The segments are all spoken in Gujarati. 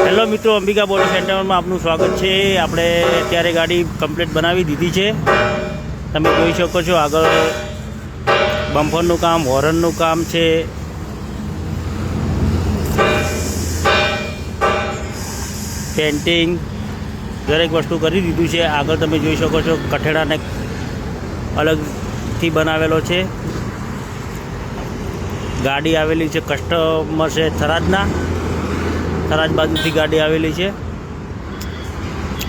હેલો મિત્રો, અંબિકા બોડી સેન્ટરમાં આપનું સ્વાગત છે। આપણે અત્યારે ગાડી કમ્પ્લીટ બનાવી દીધી છે। તમે જોઈ શકો છો આગળ બમ્પરનું કામ, હોર્નનું કામ છે, પેન્ટિંગ દરેક વસ્તુ કરી દીધું છે। આગળ તમે જોઈ શકો છો કઠેડાને અલગથી બનાવેલો છે। ગાડી આવેલી છે કસ્ટમર છે થરાદના, થરાદ બાજુથી ગાડી આવેલી છે।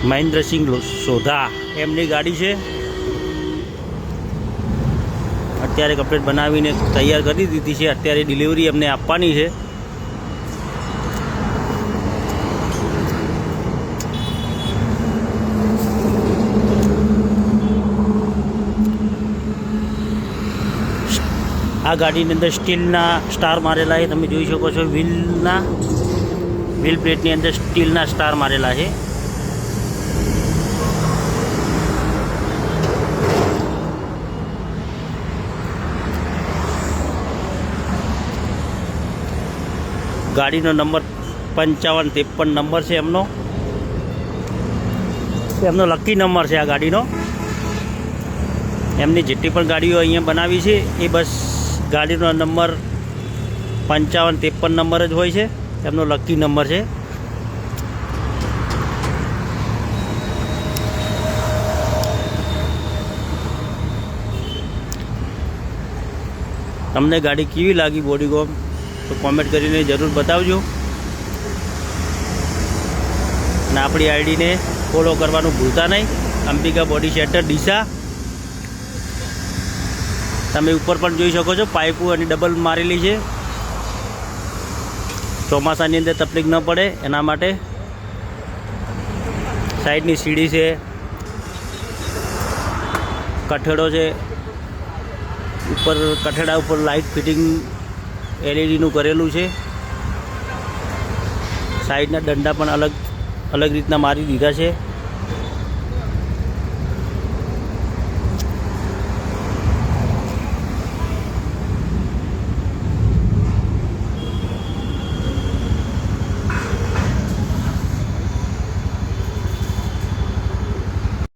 મહેન્દ્રસિંહ સોઢા એમની ગાડી છે। અત્યારે કમ્પ્લીટ બનાવીને તૈયાર કરી દીધી છે। અત્યારે ડિલિવરી અમને આપવાની છે। આ ગાડીની અંદર સ્ટીલના સ્ટાર મારેલા છે। તમે જોઈ શકો છો વ્હીલ પ્લેટની અંદર સ્ટીલના સ્ટાર મારેલા છે। ગાડીનો નંબર 5553 નંબર છે એમનો લકી નંબર છે આ ગાડીનો। એમની જેટલી પણ ગાડીઓ અહીંયા બનાવી છે એ બસ ગાડીનો નંબર 5553 નંબર જ હોય છે, એમનો લકી નંબર છે। તમને ગાડી કેવી લાગી બોડીગોમ તો કોમેન્ટ કરીને જરૂર બતાવજો, અને આપણી આઈડીને ફોલો કરવાનું ભૂલતા નહીં, અંબિકા બોડી સેન્ટર ડીસા। તમે ઉપર પણ જોઈ શકો છો પાઇપો અને ડબલ મારેલી છે, ચોમાસાની અંદર તકલીફ ન પડે એના માટે। સાઈડની સીડી છે, કઠેડો છે, ઉપર કઠેડા ઉપર લાઇટ ફિટિંગ એલઈડીનું કરેલું છે। સાઈડના દંડા પણ અલગ રીતના મારી દીધા છે।